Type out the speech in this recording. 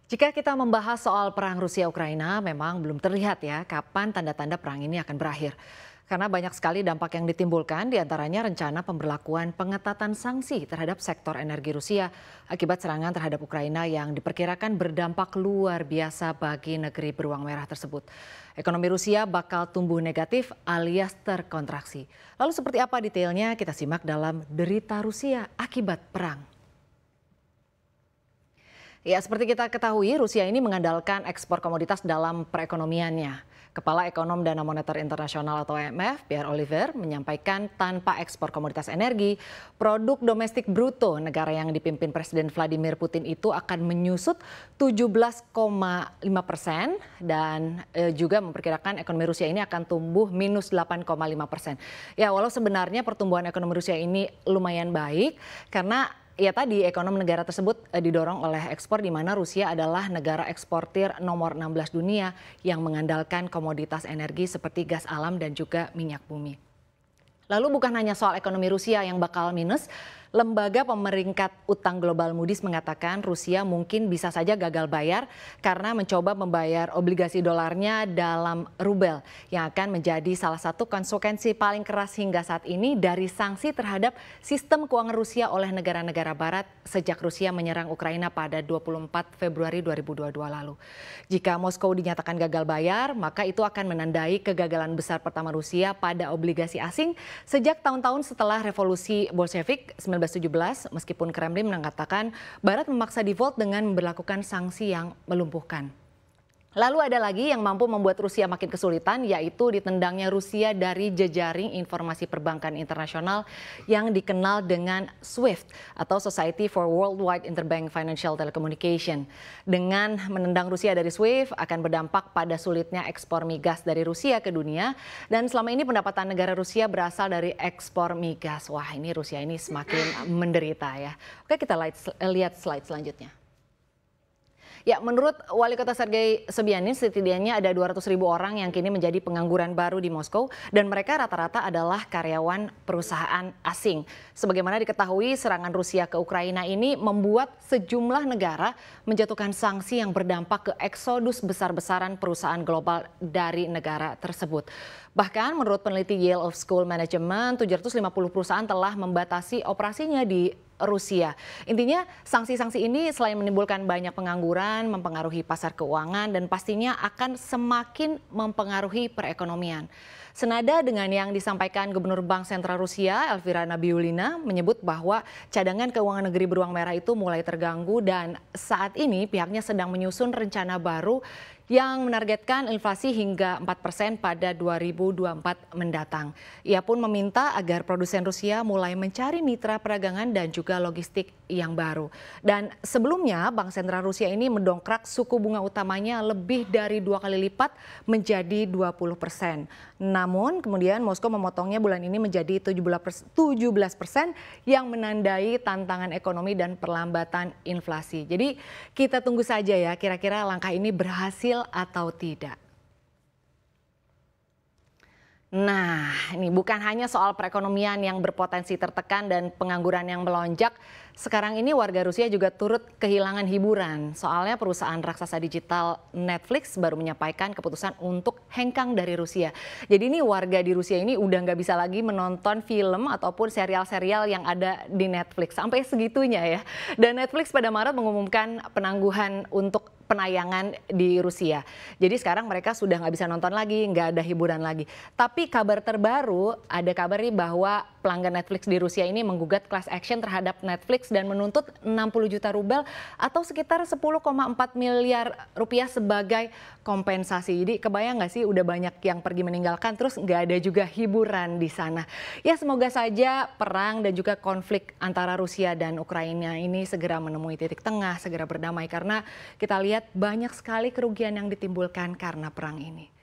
Jika kita membahas soal perang Rusia-Ukraina, memang belum terlihat ya kapan tanda-tanda perang ini akan berakhir. Karena banyak sekali dampak yang ditimbulkan, diantaranya rencana pemberlakuan pengetatan sanksi terhadap sektor energi Rusia akibat serangan terhadap Ukraina yang diperkirakan berdampak luar biasa bagi negeri beruang merah tersebut. Ekonomi Rusia bakal tumbuh negatif alias terkontraksi. Lalu seperti apa detailnya kita simak dalam Derita Rusia akibat perang. Ya, seperti kita ketahui, Rusia ini mengandalkan ekspor komoditas dalam perekonomiannya. Kepala Ekonom Dana Moneter Internasional atau IMF, Pierre Oliver, menyampaikan tanpa ekspor komoditas energi, produk domestik bruto negara yang dipimpin Presiden Vladimir Putin itu akan menyusut 17,5% dan juga memperkirakan ekonomi Rusia ini akan tumbuh minus 8,5%. Ya, walau sebenarnya pertumbuhan ekonomi Rusia ini lumayan baik karena ya tadi ekonomi negara tersebut didorong oleh ekspor di mana Rusia adalah negara eksportir nomor 16 dunia yang mengandalkan komoditas energi seperti gas alam dan juga minyak bumi. Lalu bukan hanya soal ekonomi Rusia yang bakal minus, lembaga pemeringkat utang global Moody's mengatakan Rusia mungkin bisa saja gagal bayar karena mencoba membayar obligasi dolarnya dalam rubel yang akan menjadi salah satu konsekuensi paling keras hingga saat ini dari sanksi terhadap sistem keuangan Rusia oleh negara-negara barat sejak Rusia menyerang Ukraina pada 24 Februari 2022 lalu. Jika Moskow dinyatakan gagal bayar, maka itu akan menandai kegagalan besar pertama Rusia pada obligasi asing sejak tahun-tahun setelah revolusi Bolshevik 1917, meskipun Kremlin mengatakan Barat memaksa default dengan memberlakukan sanksi yang melumpuhkan. Lalu ada lagi yang mampu membuat Rusia makin kesulitan, yaitu ditendangnya Rusia dari jejaring informasi perbankan internasional yang dikenal dengan SWIFT atau Society for Worldwide Interbank Financial Telecommunication. Dengan menendang Rusia dari SWIFT akan berdampak pada sulitnya ekspor migas dari Rusia ke dunia, dan selama ini pendapatan negara Rusia berasal dari ekspor migas. Wah, ini Rusia ini semakin menderita ya. Oke, kita lihat slide selanjutnya. Ya, menurut Wali Kota Sergei Sobyanin, setidaknya ada 200.000 orang yang kini menjadi pengangguran baru di Moskow dan mereka rata-rata adalah karyawan perusahaan asing. Sebagaimana diketahui, serangan Rusia ke Ukraina ini membuat sejumlah negara menjatuhkan sanksi yang berdampak ke eksodus besar-besaran perusahaan global dari negara tersebut. Bahkan menurut peneliti Yale School of Management, 750 perusahaan telah membatasi operasinya di Rusia. Intinya sanksi-sanksi ini selain menimbulkan banyak pengangguran, mempengaruhi pasar keuangan dan pastinya akan semakin mempengaruhi perekonomian. Senada dengan yang disampaikan Gubernur Bank Sentral Rusia, Elvira Nabiullina, menyebut bahwa cadangan keuangan negeri beruang merah itu mulai terganggu dan saat ini pihaknya sedang menyusun rencana baru yang menargetkan inflasi hingga 4% pada 2024 mendatang. Ia pun meminta agar produsen Rusia mulai mencari mitra perdagangan dan juga logistik yang baru. Dan sebelumnya Bank Sentral Rusia ini mendongkrak suku bunga utamanya lebih dari 2 kali lipat menjadi 20%. Namun kemudian Moskow memotongnya bulan ini menjadi 17% yang menandai tantangan ekonomi dan perlambatan inflasi. Jadi kita tunggu saja ya kira-kira langkah ini berhasil atau tidak. Nah, ini bukan hanya soal perekonomian yang berpotensi tertekan dan pengangguran yang melonjak. Sekarang ini warga Rusia juga turut kehilangan hiburan. Soalnya perusahaan raksasa digital Netflix baru menyampaikan keputusan untuk hengkang dari Rusia. Jadi ini warga di Rusia ini udah nggak bisa lagi menonton film ataupun serial-serial yang ada di Netflix. Sampai segitunya ya. Dan Netflix pada Maret mengumumkan penangguhan untuk penayangan di Rusia. Jadi sekarang mereka sudah nggak bisa nonton lagi, nggak ada hiburan lagi. Tapi kabar terbaru, ada kabar nih bahwa pelanggan Netflix di Rusia ini menggugat class action terhadap Netflix dan menuntut 60 juta rubel atau sekitar 10,4 miliar rupiah sebagai kompensasi. Jadi kebayang nggak sih udah banyak yang pergi meninggalkan terus nggak ada juga hiburan di sana. Ya semoga saja perang dan juga konflik antara Rusia dan Ukraina ini segera menemui titik tengah, segera berdamai karena kita lihat banyak sekali kerugian yang ditimbulkan karena perang ini.